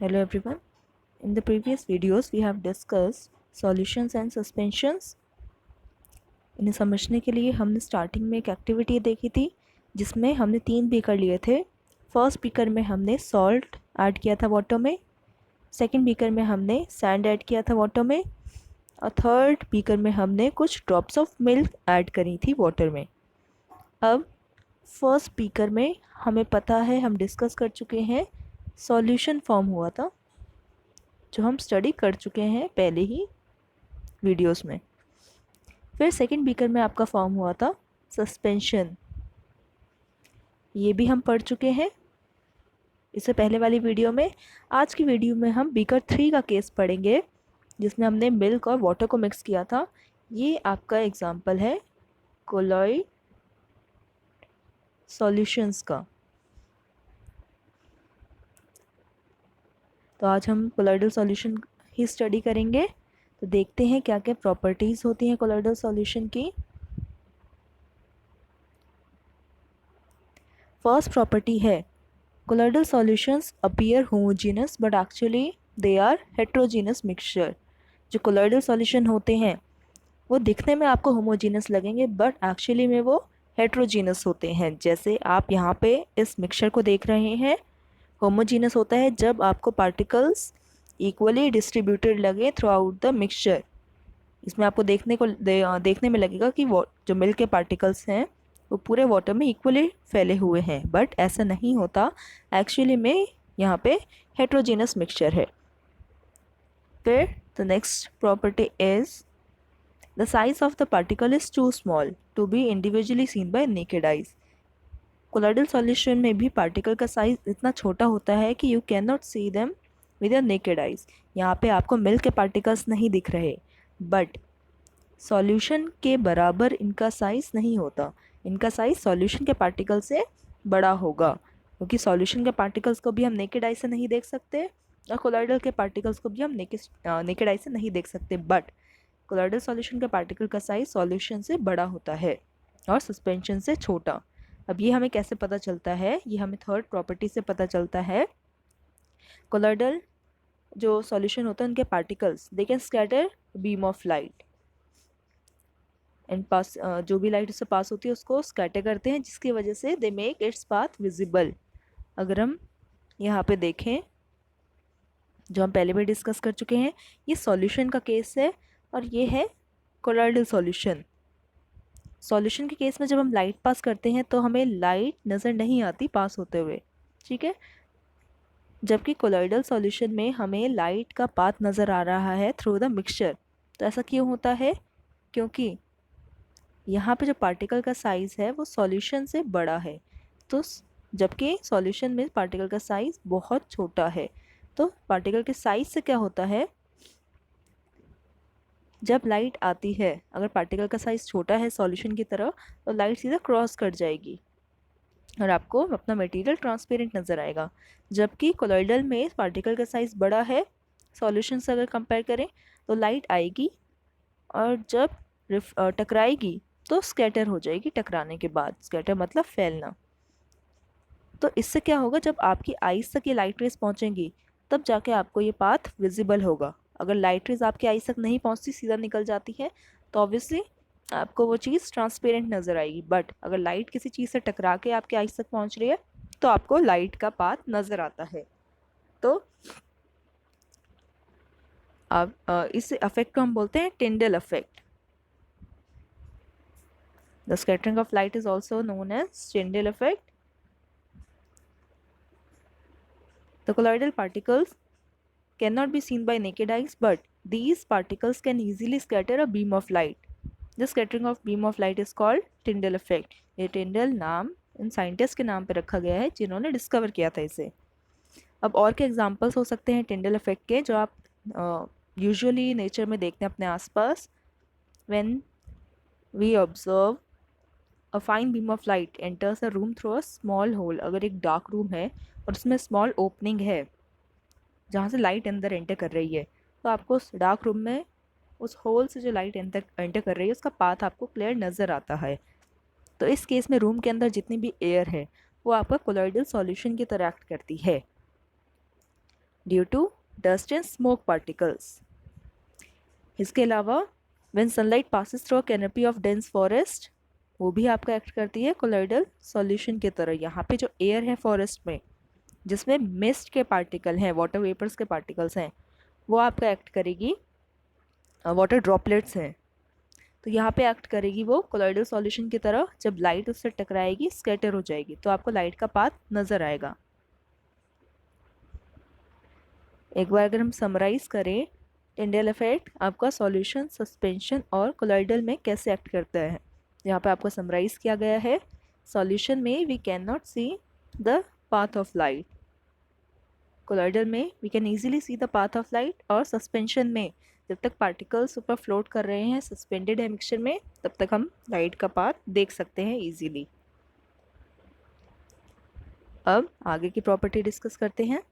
Hello everyone. In the previous videos we have discussed solutions and suspensions. इन्हें समझने के लिए हमने स्टार्टिंग में एक एक्टिविटी देखी थी जिसमें हमने 3 बीकर लिए थे। फर्स्ट बीकर में हमने सॉल्ट ऐड किया था वाटर में, सेकंड बीकर में हमने सैंड ऐड किया था वाटर में, और थर्ड बीकर में हमने कुछ ड्रॉप्स ऑफ मिल्क ऐड करी थी वाटर में। अब फर्स्ट बीकर में हमें पता है, हम डिस्कस कर चुके हैं, सॉल्यूशन फॉर्म हुआ था जो हम स्टडी कर चुके हैं पहले ही वीडियोस में। फिर सेकंड बीकर में आपका फॉर्म हुआ था सस्पेंशन, ये भी हम पढ़ चुके हैं इससे पहले वाली वीडियो में। आज की वीडियो में हम बीकर 3 का केस पढ़ेंगे जिसमें हमने मिल्क और वाटर को मिक्स किया था। ये आपका एग्जाम्पल है कोलॉइड सॉल्यूशंस का। तो आज हम कोलॉइडल सॉल्यूशन ही स्टडी करेंगे। तो देखते हैं क्या क्या प्रॉपर्टीज़ होती हैं कोलॉइडल सॉल्यूशन की। फर्स्ट प्रॉपर्टी है colloidal solutions appear homogeneous but actually they are heterogeneous mixture. जो कोलॉइडल सॉल्यूशन होते हैं वो दिखने में आपको होमोजीनस लगेंगे बट एक्चुअली में वो हेट्रोजीनस होते हैं। जैसे आप यहाँ पे इस मिक्सचर को देख रहे हैं, होमोजीनस होता है जब आपको पार्टिकल्स इक्वली डिस्ट्रीब्यूटेड लगे थ्रू आउट द मिक्सचर। इसमें आपको देखने में लगेगा कि वो जो मिल्क के पार्टिकल्स हैं वो पूरे वाटर में इक्वली फैले हुए हैं, बट ऐसा नहीं होता। एक्चुअली में यहाँ पे हेट्रोजीनस मिक्सचर है। फिर the next property is the size of the particle is too small to be individually seen by naked eyes. Colloidal solution में भी पार्टिकल का साइज इतना छोटा होता है कि you can not see them with your naked eyes. यहाँ पे आपको मिल्क के पार्टिकल्स नहीं दिख रहे, बट सॉल्यूशन के बराबर इनका साइज़ नहीं होता। इनका साइज़ सॉल्यूशन के पार्टिकल से बड़ा होगा, क्योंकि सॉल्यूशन के पार्टिकल्स को भी हम नेकेड आई से नहीं देख सकते और कोलॉइडल के पार्टिकल्स को भी हम नेकेड आई से नहीं देख सकते, बट कोलॉइडल सॉल्यूशन के पार्टिकल का साइज़ सॉल्यूशन से बड़ा होता है और सस्पेंशन से छोटा। अब ये हमें कैसे पता चलता है? ये हमें थर्ड प्रॉपर्टी से पता चलता है। कोलॉइडल जो सॉल्यूशन होता है उनके particles they can scatter beam of light and pass, जो भी लाइट उससे पास होती है उसको स्कैटर करते हैं, जिसकी वजह से they make its path visible. अगर हम यहाँ पे देखें, जो हम पहले भी डिस्कस कर चुके हैं, ये सॉल्यूशन का केस है और ये है कोलॉइडल सॉल्यूशन। सॉल्यूशन के केस में जब हम लाइट पास करते हैं तो हमें लाइट नज़र नहीं आती पास होते हुए, ठीक है, जबकि कोलॉइडल सॉल्यूशन में हमें लाइट का पाथ नज़र आ रहा है थ्रू द मिक्सचर। तो ऐसा क्यों होता है? क्योंकि यहाँ पे जो पार्टिकल का साइज़ है वो सॉल्यूशन से बड़ा है, तो जबकि सॉल्यूशन में पार्टिकल का साइज़ बहुत छोटा है। तो पार्टिकल के साइज़ से क्या होता है, जब लाइट आती है, अगर पार्टिकल का साइज़ छोटा है सॉल्यूशन की तरह, तो लाइट सीधा क्रॉस कर जाएगी और आपको अपना मटेरियल ट्रांसपेरेंट नज़र आएगा। जबकि कोलॉइडल में पार्टिकल का साइज़ बड़ा है सॉल्यूशन से अगर कंपेयर करें, तो लाइट आएगी और जब टकराएगी तो स्कैटर हो जाएगी। टकराने के बाद, स्कैटर मतलब फैलना। तो इससे क्या होगा, जब आपकी आइज़ तक ये लाइट रेज पहुंचेंगी तब जाके आपको ये पाथ विजिबल होगा। अगर लाइट रेज आपकी आइज़ तक नहीं पहुंचती, सीधा निकल जाती है, तो ऑब्वियसली आपको वो चीज़ ट्रांसपेरेंट नज़र आएगी। बट अगर लाइट किसी चीज़ से टकरा के आपके आइज़ तक पहुंच रही है तो आपको लाइट का पाथ नज़र आता है। तो अब इस अफेक्ट को हम बोलते हैं टिंडल affect. The scattering of light is also known as Tyndall effect. The colloidal particles cannot be seen by naked eyes, but these particles can easily scatter a beam of light. The scattering of beam of light is called Tyndall effect. ये Tyndall नाम इन scientist के नाम पे रखा गया है जिन्होंने discover किया था इसे। अब और के एग्जांपल्स हो सकते हैं Tyndall effect के, जो आप यूजुअली नेचर में देखते हैं अपने आसपास। When we observe a fine beam of light enters a room through a small hole। अगर एक डार्क रूम है और उसमें स्मॉल ओपनिंग है जहाँ से लाइट अंदर एंटर कर रही है, तो आपको उस डार्क रूम में उस होल से जो लाइट एंटर कर रही है उसका पाथ आपको क्लियर नज़र आता है। तो इस केस में रूम के अंदर जितनी भी एयर है वो आपका कोलॉइडल सॉल्यूशन की तरह एक्ट करती है। Due to dust and smoke particles. इसके अलावा when sunlight passes through a canopy of dense forest, वो भी आपका एक्ट करती है कोलॉइडल सॉल्यूशन की तरह। यहाँ पे जो एयर है फॉरेस्ट में, जिसमें मिस्ट के पार्टिकल हैं, वाटर वेपर्स के पार्टिकल्स हैं, वो आपका एक्ट करेगी, वाटर ड्रॉपलेट्स हैं, तो यहाँ पे एक्ट करेगी वो कोलॉइडल सॉल्यूशन की तरह। जब लाइट उससे टकराएगी, स्कैटर हो जाएगी, तो आपको लाइट का पाथ नज़र आएगा। एक बार अगर हम समराइज़ करें, टिंडेल इफेक्ट आपका सॉल्यूशन, सस्पेंशन और कोलॉइडल में कैसे एक्ट करता है, यहाँ पे आपको समराइज़ किया गया है। सॉल्यूशन में we can not see the path of light, colloidal में we can easily see the path of light, और सस्पेंशन में जब तक पार्टिकल्स ऊपर फ्लोट कर रहे हैं, सस्पेंडेड है मिक्सचर में, तब तक हम लाइट का पाथ देख सकते हैं ईजिली। अब आगे की प्रॉपर्टी डिस्कस करते हैं।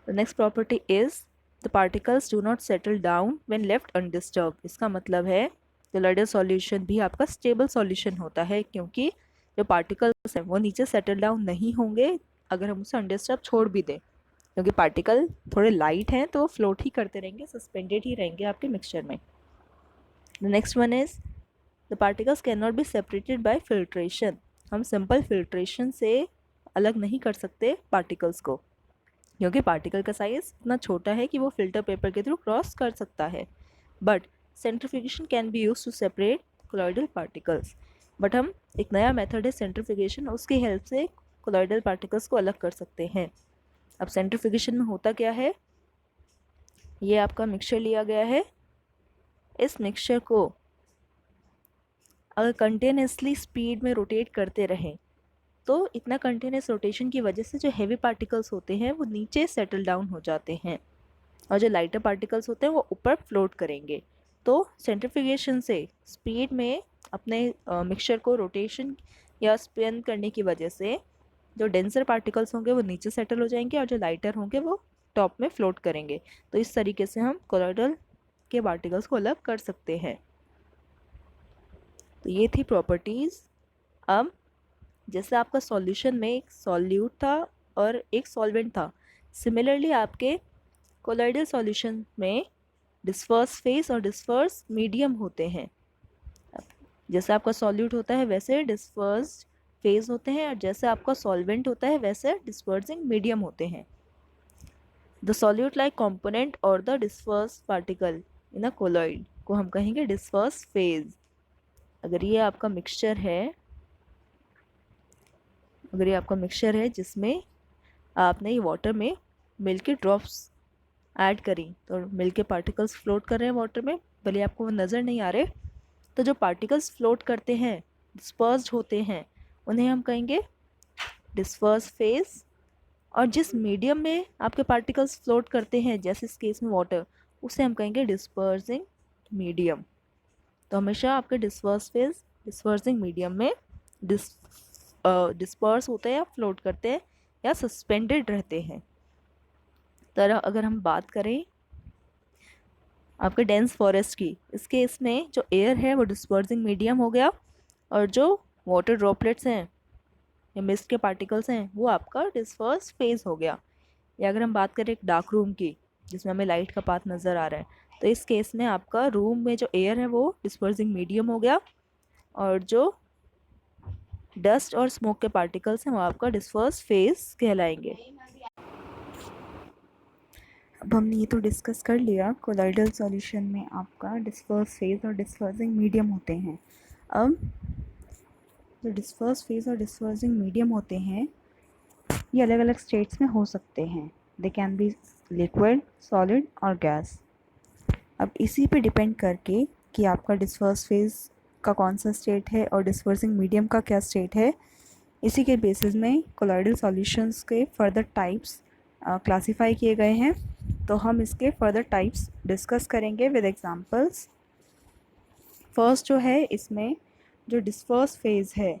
The next property is the particles do not settle down when left undisturbed। इसका मतलब है कोलॉइडल सॉल्यूशन भी आपका स्टेबल सॉल्यूशन होता है, क्योंकि जो पार्टिकल्स हैं वो नीचे सेटल डाउन नहीं होंगे अगर हम उसे अनडिस्टर्ब छोड़ भी दें, क्योंकि पार्टिकल थोड़े लाइट हैं तो फ्लोट ही करते रहेंगे, सस्पेंडेड ही रहेंगे आपके मिक्सचर में। The next one is the particles can not be separated by filtration. हम सिंपल फिल्ट्रेशन से अलग नहीं कर सकते पार्टिकल्स को, क्योंकि पार्टिकल का साइज़ इतना छोटा है कि वो फिल्टर पेपर के थ्रू क्रॉस कर सकता है। But centrifugation can be use to separate colloidal particles. But हम एक नया मेथड है सेंट्रीफ्यूगेशन, उसकी हेल्प से कोलॉइडल पार्टिकल्स को अलग कर सकते हैं। अब सेंट्रीफ्यूगेशन में होता क्या है, ये आपका मिक्सचर लिया गया है, इस मिक्सचर को अगर कंटिन्यूसली स्पीड में रोटेट करते रहें, तो इतना कंटिन्यूस रोटेशन की वजह से जो हैवी पार्टिकल्स होते हैं वो नीचे सेटल डाउन हो जाते हैं, और जो लाइटर पार्टिकल्स होते हैं वो ऊपर फ्लोट करेंगे। तो सेंट्रीफ्यूगेशन से स्पीड में अपने मिक्सचर को रोटेशन या स्पिन करने की वजह से जो डेंसर पार्टिकल्स होंगे वो नीचे सेटल हो जाएंगे, और जो लाइटर होंगे वो टॉप में फ्लोट करेंगे। तो इस तरीके से हम कोलॉइडल के पार्टिकल्स को अलग कर सकते हैं। तो ये थी प्रॉपर्टीज़। अब जैसे आपका सॉल्यूशन में एक सॉल्यूट था और एक सॉल्वेंट था, सिमिलरली आपके कोलॉइडल सॉल्यूशन में डिस्पर्स फेज और डिस्पर्स मीडियम होते हैं। जैसे आपका सॉल्यूट होता है वैसे डिस्पर्स्ड फेज होते हैं, और जैसे आपका सॉल्वेंट होता है वैसे डिस्पर्सिंग मीडियम होते हैं। द सॉल्यूट लाइक कंपोनेंट और the disperse particle in a colloid को हम कहेंगे डिस्पर्स फेज। अगर ये आपका मिक्सचर है, जिसमें आपने ये वाटर में मिल्क के ड्रॉप्स ऐड करी, तो मिल्क के पार्टिकल्स फ्लोट कर रहे हैं वाटर में, भले आपको वो नज़र नहीं आ रहे, तो जो पार्टिकल्स फ्लोट करते हैं, डिस्पर्स्ड होते हैं, उन्हें हम कहेंगे डिस्पर्स फेज। और जिस मीडियम में आपके पार्टिकल्स फ्लोट करते हैं, जैसे इस केस में वाटर, उसे हम कहेंगे डिस्पर्सिंग मीडियम। तो हमेशा आपके डिस्पर्स फेज डिस्पर्सिंग मीडियम में डिस्पर्स होते हैं या फ्लोट करते हैं या सस्पेंडेड रहते हैं। तरह अगर हम बात करें आपके डेंस फॉरेस्ट की, इस केस में जो एयर है वो डिस्पर्सिंग मीडियम हो गया, और जो वाटर ड्रॉपलेट्स हैं या मिस्ट के पार्टिकल्स हैं वो आपका डिस्पर्स फेज हो गया। या अगर हम बात करें एक डार्क रूम की, जिसमें हमें लाइट का पाथ नज़र आ रहा है, तो इस केस में आपका रूम में जो एयर है वो डिस्पर्सिंग मीडियम हो गया, और जो डस्ट और स्मोक के पार्टिकल्स हैं वो आपका डिस्पर्स फेज कहलाएंगे। अब हमने ये तो डिस्कस कर लिया कोलॉइडल सॉल्यूशन में आपका डिस्पर्स फेज और डिस्पर्सिंग मीडियम होते हैं। अब जो डिस्पर्स फेज और डिस्पर्सिंग मीडियम होते हैं ये अलग अलग स्टेट्स में हो सकते हैं। They can be liquid, solid और गैस। अब इसी पे डिपेंड करके कि आपका डिस्पर्स फेज का कौन सा स्टेट है और डिस्पर्सिंग मीडियम का क्या स्टेट है, इसी के बेसिस में कोलॉइडल सॉल्यूशंस के फर्दर टाइप्स क्लासीफाई किए गए हैं। तो हम इसके फर्दर टाइप्स डिस्कस करेंगे विद एग्जांपल्स। फर्स्ट जो है, इसमें जो डिस्पर्स फेज है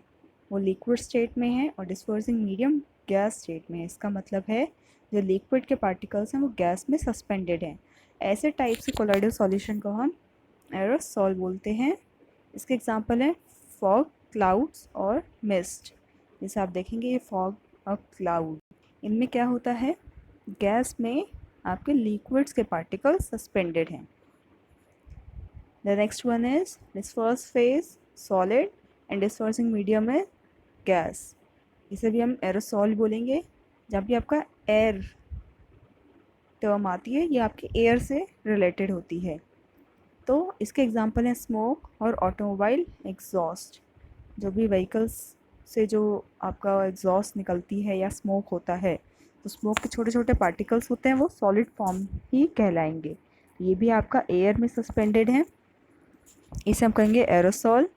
वो लिक्विड स्टेट में है और डिस्पर्सिंग मीडियम गैस स्टेट में है। इसका मतलब है जो लिक्विड के पार्टिकल्स हैं वो गैस में सस्पेंडेड हैं। ऐसे टाइप से कोलॉइडल सॉल्यूशन को हम एरोसॉल बोलते हैं। इसके एग्जांपल हैं फॉग, क्लाउड्स और मिस्ट। जैसे आप देखेंगे ये फॉग और क्लाउड, इनमें क्या होता है, गैस में आपके लिक्विड्स के पार्टिकल्स सस्पेंडेड हैं। The next one is disperse phase solid and dispersing medium है गैस। इसे भी हम एरोसॉल बोलेंगे। जब भी आपका एयर टर्म आती है, ये आपके एयर से रिलेटेड होती है। तो इसके एग्जांपल हैं स्मोक और ऑटोमोबाइल एग्जॉस्ट। जो भी व्हीकल्स से जो आपका एग्जॉस्ट निकलती है या स्मोक होता है, तो स्मोक के छोटे छोटे पार्टिकल्स होते हैं, वो सॉलिड फॉर्म ही कहलाएंगे। ये भी आपका एयर में सस्पेंडेड है, इसे हम कहेंगे aerosol.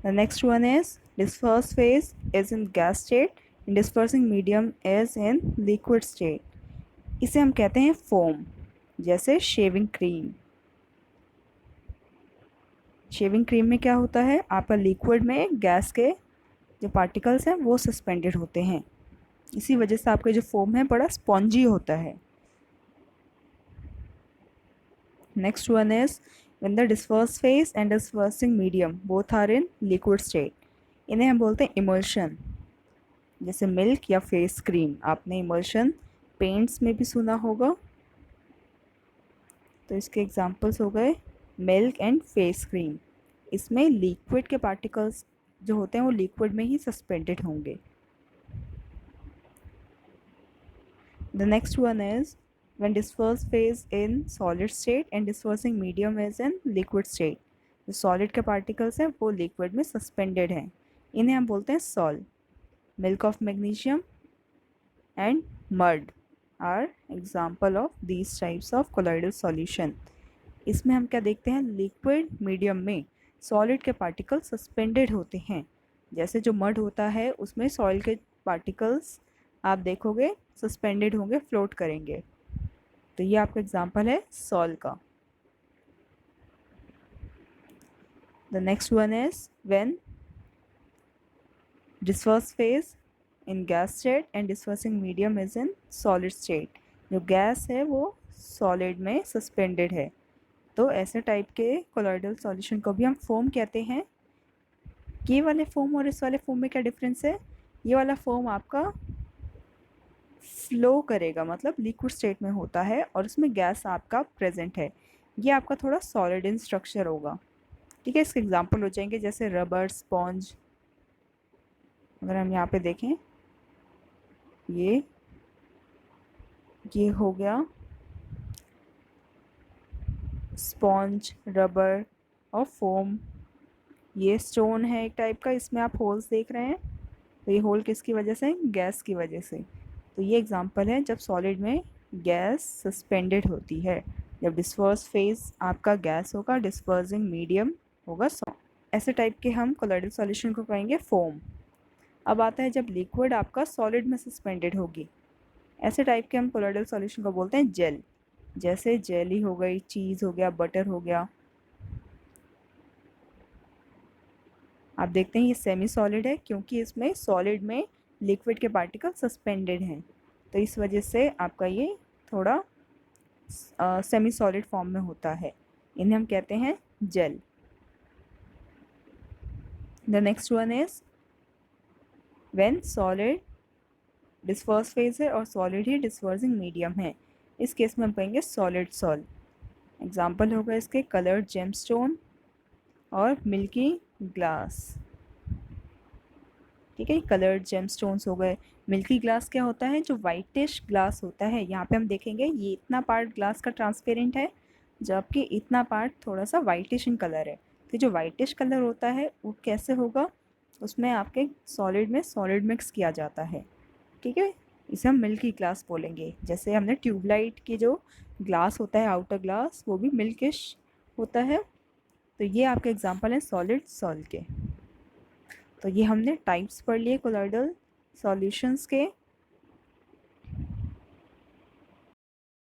The next one is disperse phase is in gas state and dispersing medium is in liquid state. इसे हम कहते हैं फोम, जैसे शेविंग क्रीम। शेविंग क्रीम में क्या होता है, आपका लिक्विड में गैस के जो पार्टिकल्स हैं वो सस्पेंडेड होते हैं, इसी वजह से आपका जो फोम है बड़ा स्पॉन्जी होता है। Next one is when the disperse phase and dispersing medium both are in liquid state, इन्हें हम बोलते हैं इमल्शन। जैसे मिल्क या फेस क्रीम, आपने इमल्शन पेंट्स में भी सुना होगा, तो इसके एग्जांपल्स हो गए मिल्क एंड फेस क्रीम। इसमें लिक्विड के पार्टिकल्स जो होते हैं वो लिक्विड में ही सस्पेंडेड होंगे। The next one is when disperse phase in solid state and dispersing medium is in liquid state। जो सॉलिड के पार्टिकल्स हैं वो लिक्विड में सस्पेंडेड हैं, इन्हें हम बोलते हैं sol. Milk of magnesium and mud are example of these types of colloidal solution. इसमें हम क्या देखते हैं, लिक्विड मीडियम में सॉलिड के पार्टिकल सस्पेंडेड होते हैं। जैसे जो मड होता है उसमें सॉइल के पार्टिकल्स आप देखोगे सस्पेंडेड होंगे, फ्लोट करेंगे। तो ये आपका एग्जांपल है सॉल का। The next one is when disperse phase in gas state and dispersing medium is in solid state. जो गैस है वो सॉलिड में सस्पेंडेड है, तो ऐसे टाइप के कोलॉइडल सॉल्यूशन को भी हम फोम कहते हैं। ये वाले फोम और इस वाले फोम में क्या डिफरेंस है, ये वाला फोम आपका फ्लो करेगा, मतलब लिक्विड स्टेट में होता है और उसमें गैस आपका प्रेजेंट है। ये आपका थोड़ा सॉलिड इन स्ट्रक्चर होगा, ठीक है। इसके एग्जांपल हो जाएंगे जैसे रबर, स्पॉन्ज। अगर हम यहाँ पे देखें, ये हो गया स्पॉन्ज, रबर और फोम। ये स्टोन है एक टाइप का, इसमें आप होल्स देख रहे हैं, तो ये होल किसकी वजह से, गैस की वजह से। तो ये एग्जांपल है जब सॉलिड में गैस सस्पेंडेड होती है। जब डिस्पर्स फेज आपका गैस होगा, डिस्पर्सिंग मीडियम होगा सॉलिड। ऐसे टाइप के हम कोलॉइडल सॉल्यूशन को कहेंगे फोम। अब आता है जब लिक्विड आपका सॉलिड में सस्पेंडेड होगी, ऐसे टाइप के हम कोलॉइडल सॉल्यूशन को बोलते हैं जेल। जैसे जेली हो गई, चीज़ हो गया, बटर हो गया। आप देखते हैं ये सेमी सॉलिड है क्योंकि इसमें सॉलिड में लिक्विड के पार्टिकल सस्पेंडेड हैं, तो इस वजह से आपका ये थोड़ा सेमी सॉलिड फॉर्म में होता है। इन्हें हम कहते हैं gel. The next one is when solid disperse phase है और सॉलिड ही डिस्पर्सिंग मीडियम है, इस केस में हम कहेंगे सॉलिड सॉल। एग्जाम्पल होगा इसके कलर्ड जेमस्टोन और मिल्की ग्लास, ठीक है। कलर्ड जेमस्टोन्स हो गए। मिल्की ग्लास क्या होता है, जो वाइटिश ग्लास होता है। यहाँ पे हम देखेंगे ये इतना पार्ट ग्लास का ट्रांसपेरेंट है, जबकि इतना पार्ट थोड़ा सा वाइटिश इन कलर है। तो जो वाइटिश कलर होता है वो कैसे होगा, उसमें आपके सॉलिड में सॉलिड मिक्स किया जाता है, ठीक है। इसे हम मिल्की ग्लास बोलेंगे। जैसे हमने ट्यूबलाइट की जो ग्लास होता है, आउटर ग्लास, वो भी मिल्किश होता है। तो ये आपके एग्जाम्पल हैं सॉलिड सॉल के। तो ये हमने टाइप्स पढ़ लिए कोलॉइडल सॉल्यूशंस के।